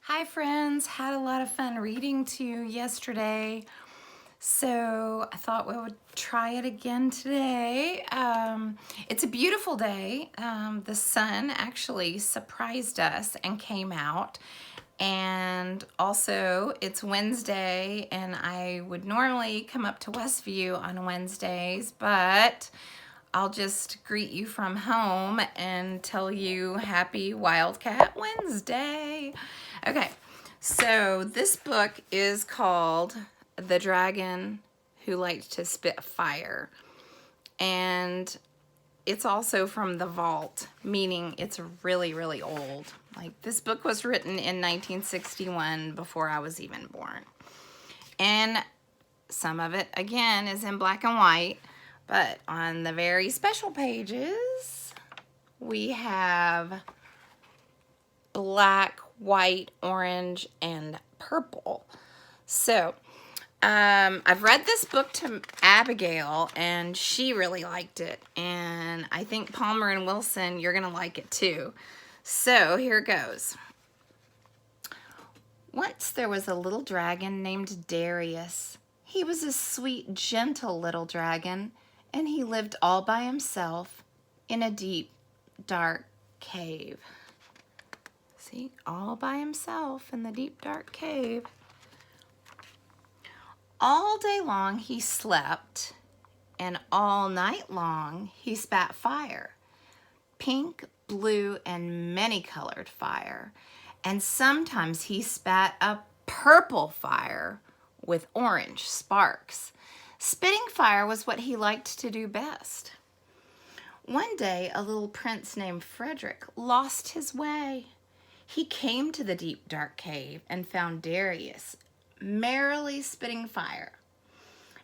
Hi friends, had a lot of fun reading to you yesterday, so I thought we would try it again today. It's a beautiful day. The sun actually surprised us and came out, and also it's Wednesday, and I would normally come up to Westview on Wednesdays, but I'll just greet you from home and tell you happy Wildcat Wednesday. Okay, so this book is called The Dragon Who Liked to Spit Fire. And it's also from the vault, meaning it's really, really old. Like, this book was written in 1961 before I was even born. And some of it, again, is in black and white. But on the very special pages, we have black, white, orange, and purple. So, I've read this book to Abigail, and she really liked it. And I think Palmer and Wilson, you're going to like it too. So, here it goes. Once there was a little dragon named Darius. He was a sweet, gentle little dragon, and he lived all by himself in a deep, dark cave. See, all by himself in the deep, dark cave. All day long he slept, and all night long he spat fire. Pink, blue, and many-colored fire. And sometimes he spat a purple fire with orange sparks. Spitting fire was what he liked to do best. One day, a little prince named Frederick lost his way. He came to the deep, dark cave and found Darius merrily spitting fire.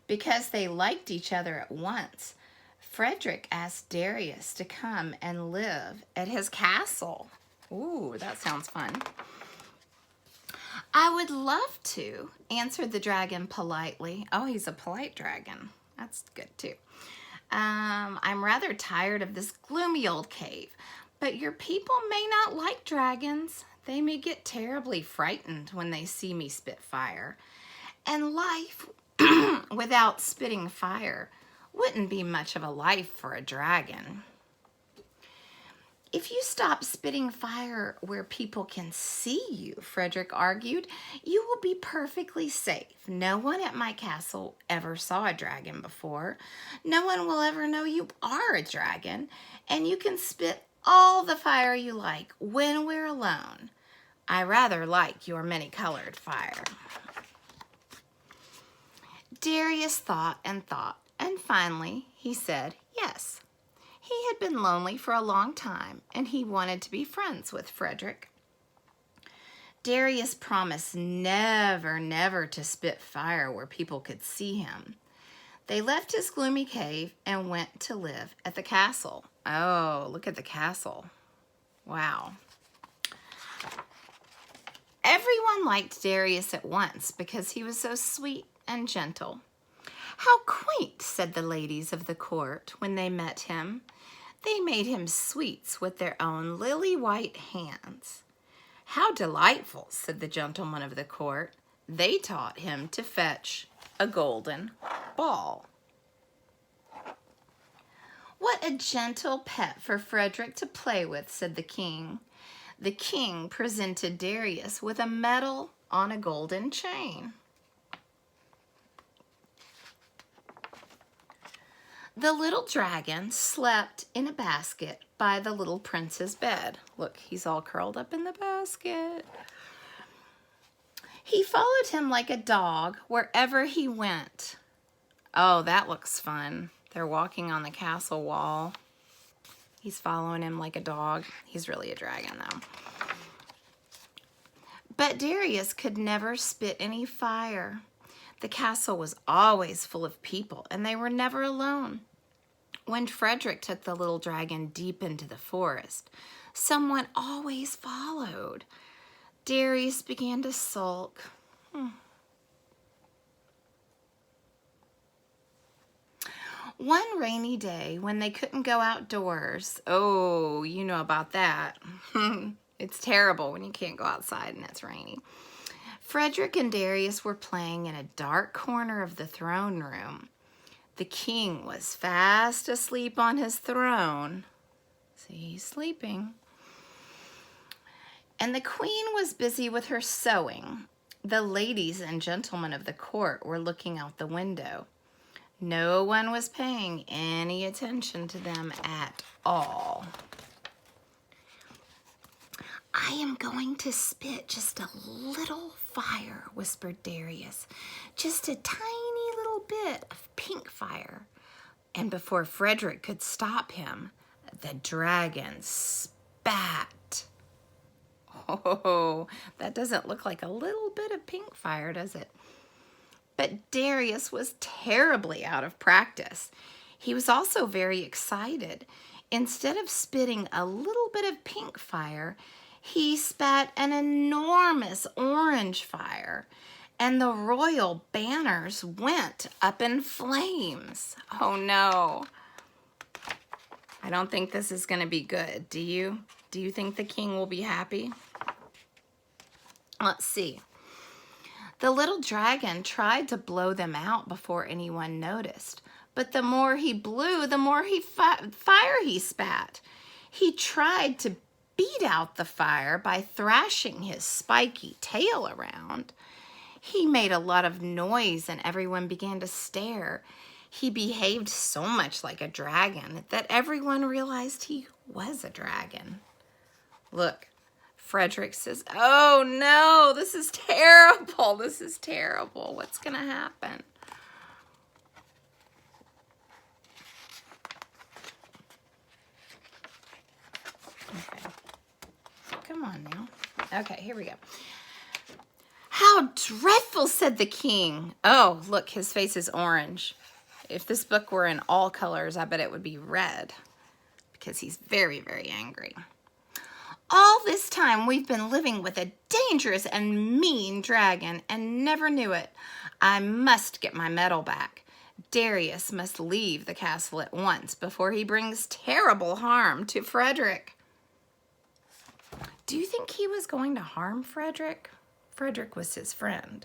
Because they liked each other at once, Frederick asked Darius to come and live at his castle. Ooh, that sounds fun. I would love to, answered the dragon politely. Oh, he's a polite dragon. That's good too. I'm rather tired of this gloomy old cave, but your people may not like dragons. They may get terribly frightened when they see me spit fire. And life without spitting fire wouldn't be much of a life for a dragon. If you stop spitting fire where people can see you, Frederick argued, you will be perfectly safe. No one at my castle ever saw a dragon before. No one will ever know you are a dragon, and you can spit all the fire you like when we're alone. I rather like your many-colored fire. Darius thought, and finally he said yes. He had been lonely for a long time, and he wanted to be friends with Frederick. Darius promised never to spit fire where people could see him. They left his gloomy cave and went to live at the castle. Oh, look at the castle. Wow. Everyone liked Darius at once because he was so sweet and gentle. How quaint, said the ladies of the court when they met him. They made him sweets with their own lily-white hands. How delightful, said the gentlemen of the court. They taught him to fetch a golden ball. What a gentle pet for Frederick to play with, said the king. The king presented Darius with a medal on a golden chain. The little dragon slept in a basket by the little prince's bed. Look, he's all curled up in the basket. He followed him like a dog wherever he went. Oh, that looks fun. They're walking on the castle wall. He's following him like a dog. He's really a dragon, though. But Darius could never spit any fire. The castle was always full of people, and they were never alone. When Frederick took the little dragon deep into the forest, someone always followed. Darius began to sulk. One rainy day, when they couldn't go outdoors, oh, you know about that, It's terrible when you can't go outside and it's rainy. Frederick and Darius were playing in a dark corner of the throne room. The king was fast asleep on his throne. See, he's sleeping. And the queen was busy with her sewing. The ladies and gentlemen of the court were looking out the window. No one was paying any attention to them at all. I am going to spit just a little fire, whispered Darius. Just a tiny little bit of pink fire. And before Frederick could stop him, the dragon spat. Oh, that doesn't look like a little bit of pink fire, does it? But Darius was terribly out of practice. He was also very excited. Instead of spitting a little bit of pink fire, he spat an enormous orange fire, and the royal banners went up in flames. Oh no. I don't think this is going to be good. Do you? Do you think the king will be happy? Let's see. The little dragon tried to blow them out before anyone noticed, but the more he blew, the more fire he spat. He tried to beat out the fire by thrashing his spiky tail around. He made a lot of noise and everyone began to stare. He behaved so much like a dragon that everyone realized he was a dragon. Look, Frederick says, "Oh no, this is terrible. This is terrible. What's going to happen?" Okay. Come on now. Okay, here we go. "How dreadful," said the king. Oh, look, his face is orange. If this book were in all colors, I bet it would be red because he's very, very angry. "All this time we've been living with a dangerous and mean dragon and never knew it. I must get my medal back. Darius must leave the castle at once before he brings terrible harm to Frederick." Do you think he was going to harm Frederick? Frederick was his friend.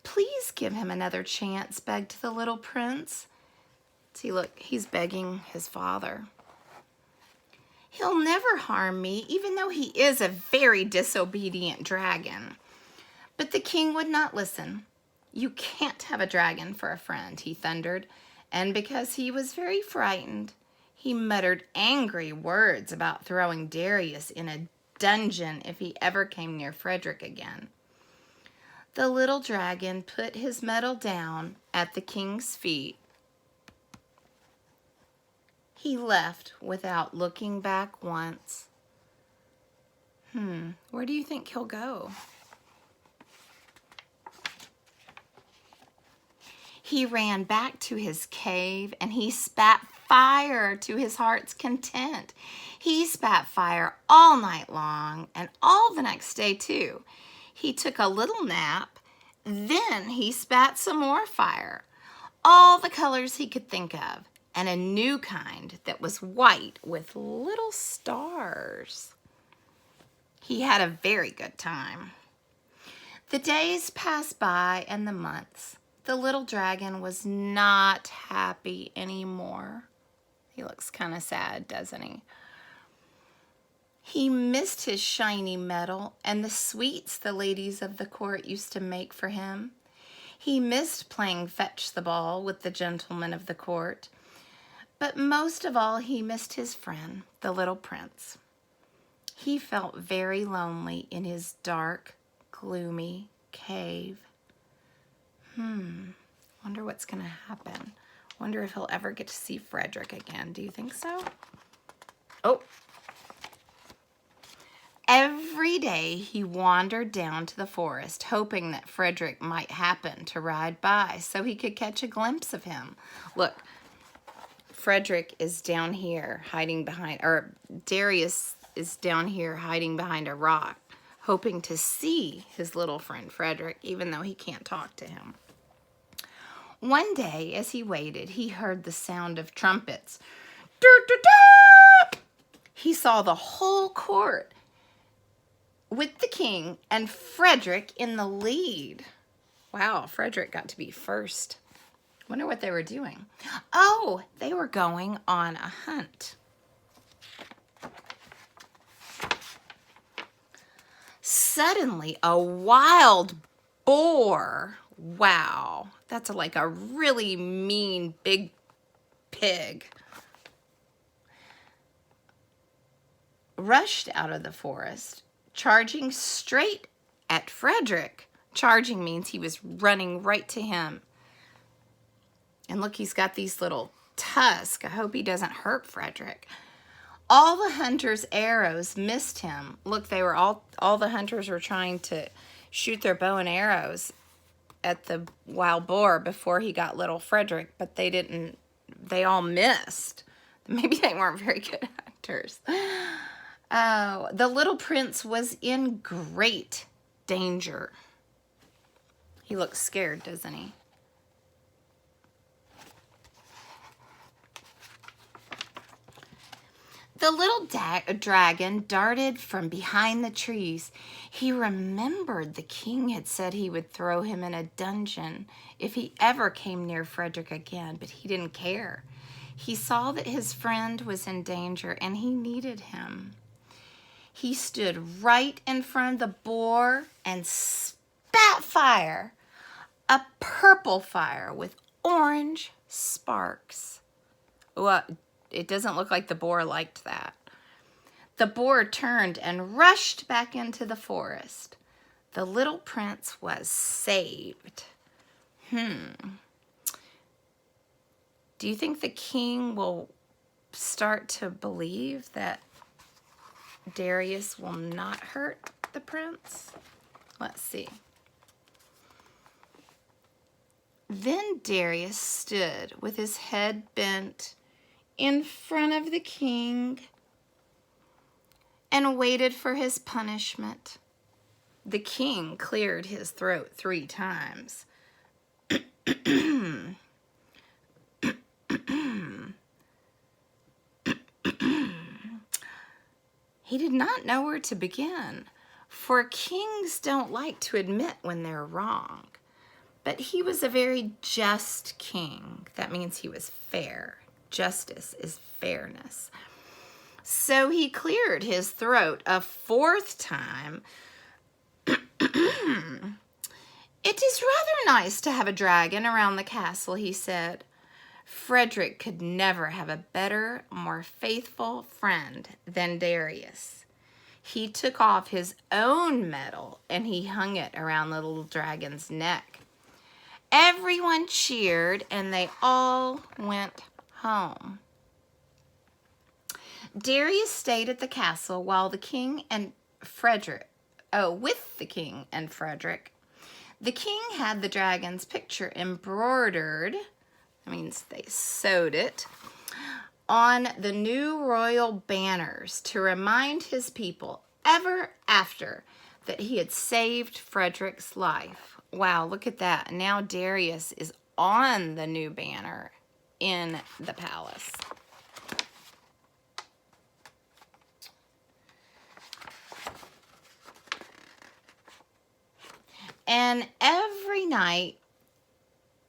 "Please give him another chance," begged the little prince. See, look, he's begging his father. "He'll never harm me, even though he is a very disobedient dragon." But the king would not listen. "You can't have a dragon for a friend," he thundered. And because he was very frightened, he muttered angry words about throwing Darius in a dungeon if he ever came near Frederick again. The little dragon put his medal down at the king's feet. He left without looking back once. Where do you think he'll go? He ran back to his cave and he spat fire to his heart's content. He spat fire all night long and all the next day too. He took a little nap, then he spat some more fire, all the colors he could think of, and a new kind that was white with little stars. He had a very good time. The days passed by and the months. The little dragon was not happy anymore. He looks kind of sad, doesn't he? He missed his shiny medal and the sweets the ladies of the court used to make for him. He missed playing fetch the ball with the gentlemen of the court. But most of all, he missed his friend, the little prince. He felt very lonely in his dark, gloomy cave. Wonder what's going to happen. Wonder if he'll ever get to see Frederick again. Do you think so? Oh. Every day he wandered down to the forest, hoping that Frederick might happen to ride by so he could catch a glimpse of him. Look, Frederick is down here hiding behind, or Darius is down here hiding behind a rock, hoping to see his little friend Frederick, even though he can't talk to him. One day, as he waited, he heard the sound of trumpets. "Dur, dur, dur!" he saw the whole court with the king and Frederick in the lead. Wow, Frederick got to be first. Wonder what they were doing. Oh, they were going on a hunt. Suddenly, a wild boar, wow, that's like a really mean big pig, rushed out of the forest, charging straight at Frederick. Charging means he was running right to him. And look, he's got these little tusks. I hope he doesn't hurt Frederick. All the hunters' arrows missed him. Look, they were all the hunters were trying to shoot their bow and arrows at the wild boar before he got little Frederick, but they didn't, they all missed. Maybe they weren't very good hunters. Oh, the little prince was in great danger. He looks scared, doesn't he? The little dragon darted from behind the trees. He remembered the king had said he would throw him in a dungeon if he ever came near Frederick again, but he didn't care. He saw that his friend was in danger and he needed him. He stood right in front of the boar and spat fire, a purple fire with orange sparks. Well, it doesn't look like the boar liked that. The boar turned and rushed back into the forest. The little prince was saved. Do you think the king will start to believe that Darius will not hurt the prince? Let's see. Then Darius stood with his head bent in front of the king and waited for his punishment. The king cleared his throat 3 times. He did not know where to begin, for kings don't like to admit when they're wrong. But he was a very just king. That means he was fair. Justice is fairness. So he cleared his throat a 4th time. It is rather nice to have a dragon around the castle, he said. Frederick could never have a better, more faithful friend than Darius. He took off his own medal and he hung it around the little dragon's neck. Everyone cheered and they all went home. Darius stayed at the castle while the king and Frederick, with the king and Frederick. The king had the dragon's picture embroidered, that means they sewed it, on the new royal banners to remind his people ever after that he had saved Frederick's life. Wow, look at that. Now Darius is on the new banner in the palace. And every night,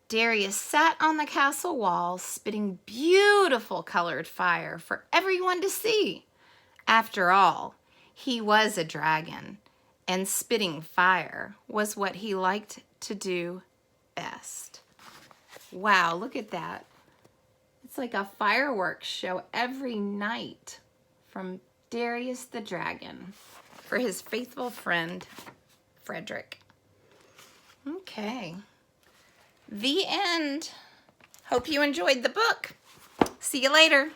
Darius sat on the castle walls, spitting beautiful colored fire for everyone to see. After all, he was a dragon, and spitting fire was what he liked to do best. Wow, look at that. It's like a fireworks show every night from Darius the dragon for his faithful friend, Frederick. Okay. The end. Hope you enjoyed the book. See you later.